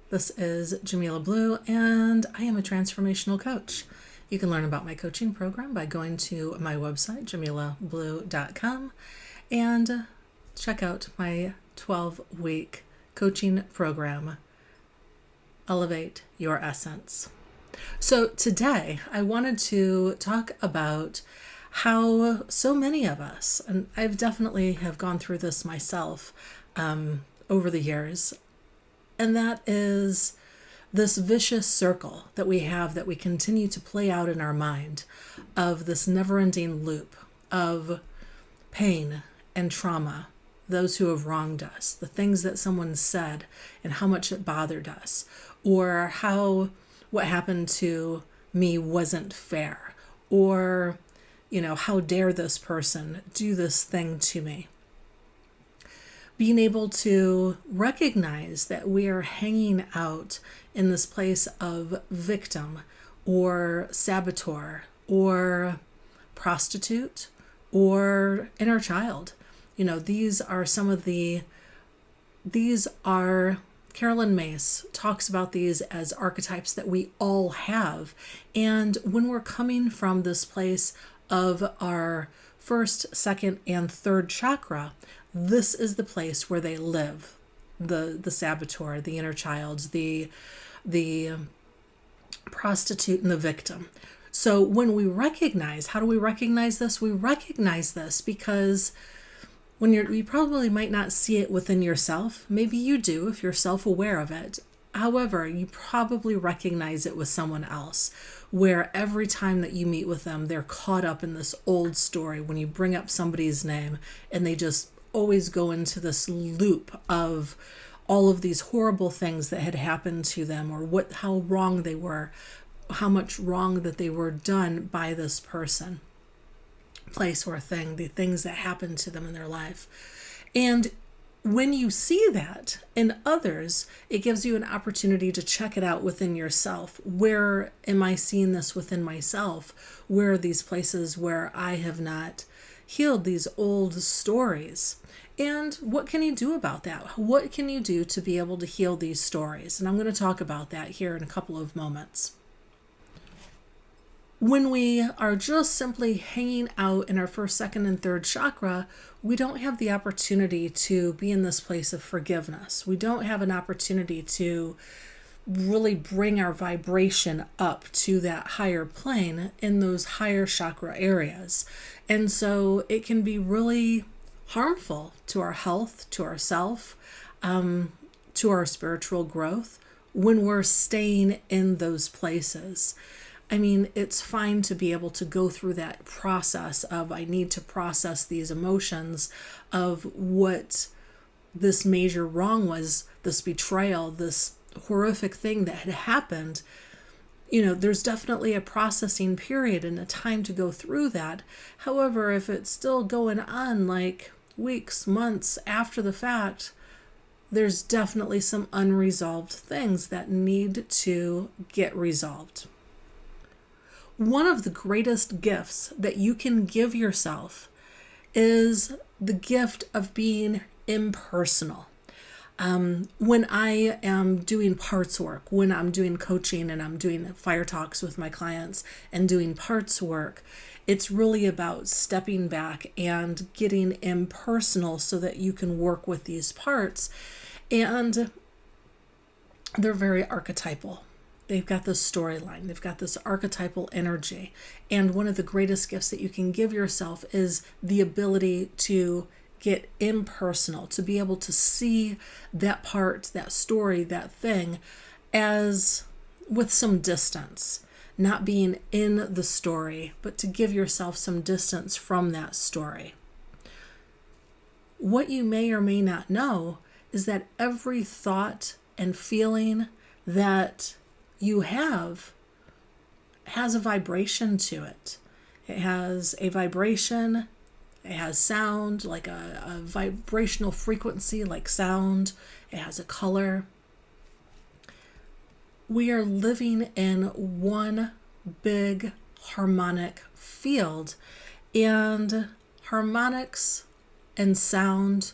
This is Jamila Blue, and I am a transformational coach. You can learn about my coaching program by going to my website, jamilablue.com, and check out my 12-week coaching program, Elevate Your Essence. So today, I wanted to talk about how so many of us, and I've definitely have gone through this myself over the years, and that is this vicious circle that we have that we continue to play out in our mind of this never-ending loop of pain and trauma, those who have wronged us, the things that someone said and how much it bothered us, or how what happened to me wasn't fair, or, how dare this person do this thing to me. Being able to recognize that we are hanging out in this place of victim or saboteur or prostitute or inner child. These are Carolyn Myss talks about these as archetypes that we all have. And when we're coming from this place of our first, second, and third chakra, this is the place where they live. The saboteur, the inner child, the prostitute, and the victim. So when we recognize, how do we recognize this? We recognize this because when you probably might not see it within yourself. Maybe you do if you're self-aware of it. However, you probably recognize it with someone else, where every time that you meet with them, they're caught up in this old story when you bring up somebody's name, and they just always go into this loop of all of these horrible things that had happened to them, or how wrong they were, how much wrong that they were done by this person, place, or thing, the things that happened to them in their life. And when you see that in others, it gives you an opportunity to check it out within yourself. Where am I seeing this within myself? Where are these places where I have not healed these old stories? And what can you do about that? What can you do to be able to heal these stories? And I'm going to talk about that here in a couple of moments. When we are just simply hanging out in our first, second, and third chakra, we don't have the opportunity to be in this place of forgiveness. We don't have an opportunity to really bring our vibration up to that higher plane in those higher chakra areas. And so it can be really harmful to our health, to ourself, to our spiritual growth when we're staying in those places. I mean, it's fine to be able to go through that process of I need to process these emotions of what this major wrong was, this betrayal, this horrific thing that had happened. There's definitely a processing period and a time to go through that. However, if it's still going on like weeks, months after the fact, there's definitely some unresolved things that need to get resolved. One of the greatest gifts that you can give yourself is the gift of being impersonal. When I am doing parts work, when I'm doing coaching and I'm doing fire talks with my clients and doing parts work, it's really about stepping back and getting impersonal so that you can work with these parts. And they're very archetypal. They've got this storyline. They've got this archetypal energy. And one of the greatest gifts that you can give yourself is the ability to get impersonal, to be able to see that part, that story, that thing as with some distance, not being in the story, but to give yourself some distance from that story. What you may or may not know is that every thought and feeling that you have has a vibration to it. It has a vibration, it has sound, like a vibrational frequency like sound. It has a color. We are living in one big harmonic field, and harmonics and sound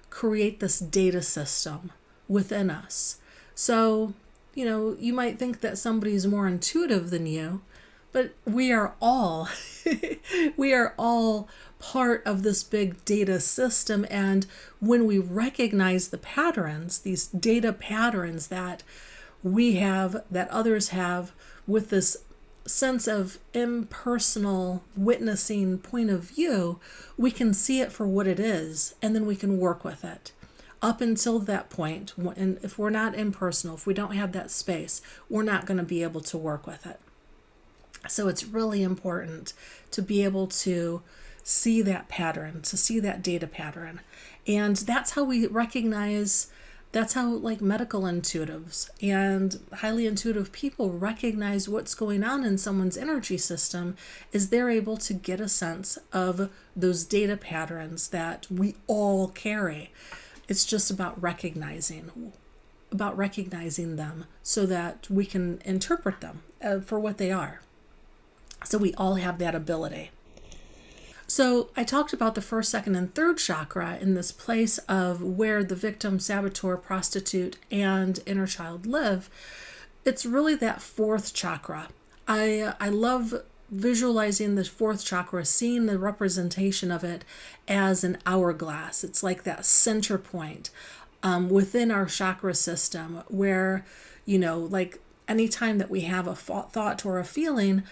create this data system within us. So you might think that somebody's more intuitive than you, but we are all we are all part of this big data system. And when we recognize the patterns, these data patterns that we have, that others have, with this sense of impersonal witnessing point of view, we can see it for what it is, and then we can work with it. Up until that point, and if we're not impersonal, if we don't have that space, we're not going to be able to work with it. So it's really important to be able to see that pattern, to see that data pattern. And that's how we recognize, that's how like medical intuitives and highly intuitive people recognize what's going on in someone's energy system, is they're able to get a sense of those data patterns that we all carry. It's just about recognizing them so that we can interpret them for what they are. So we all have that ability. So I talked about the first, second, and third chakra in this place of where the victim, saboteur, prostitute, and inner child live. It's really that fourth chakra. I love visualizing the fourth chakra, seeing the representation of it as an hourglass. It's like that center point within our chakra system where, like anytime that we have a thought or a feeling,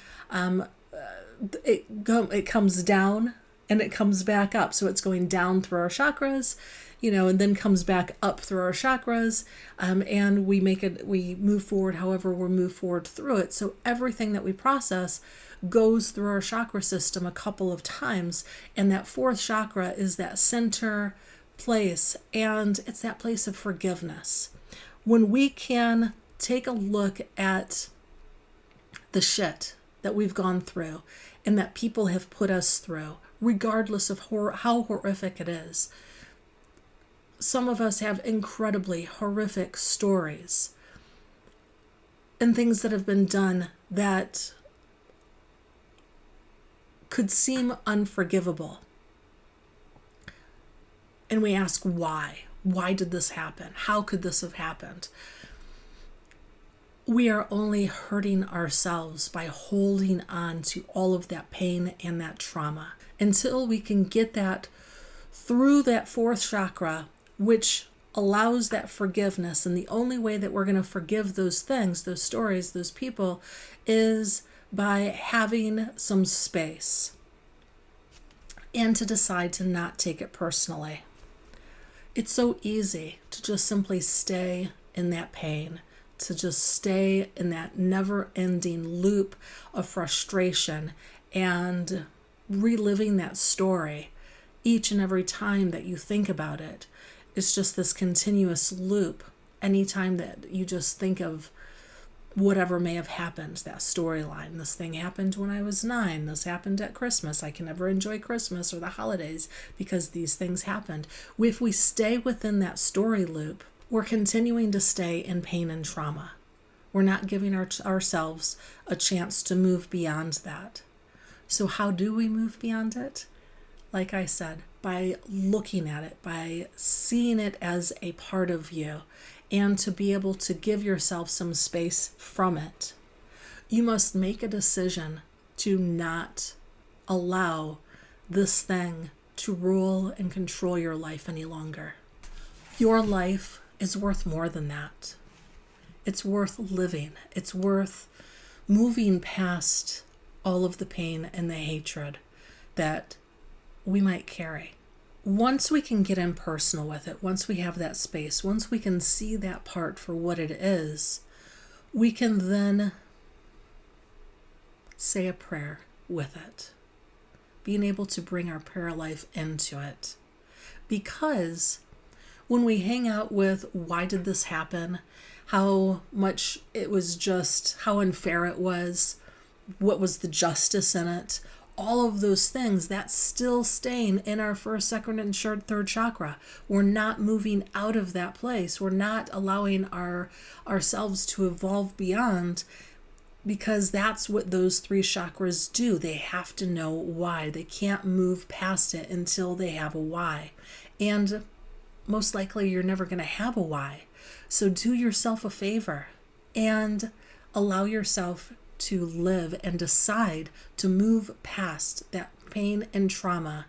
it comes down and it comes back up. So it's going down through our chakras, and then comes back up through our chakras, and we move forward however we move forward through it. So everything that we process goes through our chakra system a couple of times, and that fourth chakra is that center place, and it's that place of forgiveness. When we can take a look at the shit that we've gone through and that people have put us through, regardless of how horrific it is. Some of us have incredibly horrific stories and things that have been done that could seem unforgivable. And we ask why? Why did this happen? How could this have happened? We are only hurting ourselves by holding on to all of that pain and that trauma. Until we can get that through that fourth chakra, which allows that forgiveness. And the only way that we're going to forgive those things, those stories, those people, is by having some space and to decide to not take it personally. It's so easy to just simply stay in that pain, to just stay in that never-ending loop of frustration and reliving that story each and every time that you think about it. It's just this continuous loop. Anytime that you just think of whatever may have happened, that storyline. This thing happened when I was 9. This happened at Christmas. I can never enjoy Christmas or the holidays because these things happened. If we stay within that story loop, we're continuing to stay in pain and trauma. We're not giving ourselves a chance to move beyond that. So how do we move beyond it? Like I said, by looking at it, by seeing it as a part of you, and to be able to give yourself some space from it. You must make a decision to not allow this thing to rule and control your life any longer. Your life is worth more than that. It's worth living. It's worth moving past all of the pain and the hatred that we might carry. Once we can get impersonal with it, once we have that space, once we can see that part for what it is, we can then say a prayer with it, being able to bring our prayer life into it. Because when we hang out with why did this happen, how much it was just, how unfair it was, what was the justice in it, all of those things, that's still staying in our first, second, and third chakra. We're not moving out of that place. We're not allowing ourselves to evolve beyond, because that's what those 3 chakras do. They have to know why. They can't move past it until they have a why. And most likely you're never going to have a why. So do yourself a favor. and allow yourself to live and decide to move past that pain and trauma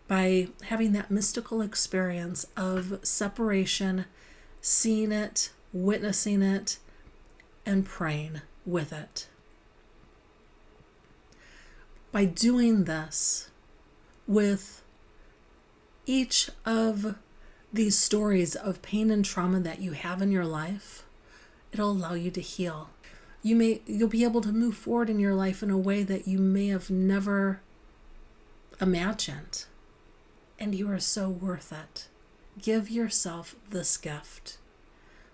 by having that mystical experience of separation, seeing it, witnessing it, and praying with it. By doing this with each of these stories of pain and trauma that you have in your life, it'll allow you to heal. You'll be able to move forward in your life in a way that you may have never imagined. And you are so worth it. Give yourself this gift.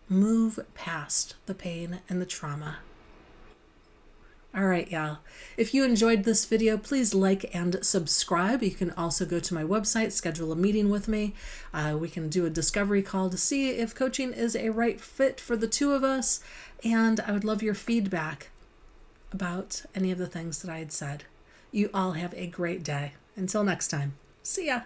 Move past the pain and the trauma. All right, y'all. If you enjoyed this video, please like and subscribe. You can also go to my website, schedule a meeting with me. We can do a discovery call to see if coaching is a right fit for the two of us. And I would love your feedback about any of the things that I had said. You all have a great day. Until next time, see ya.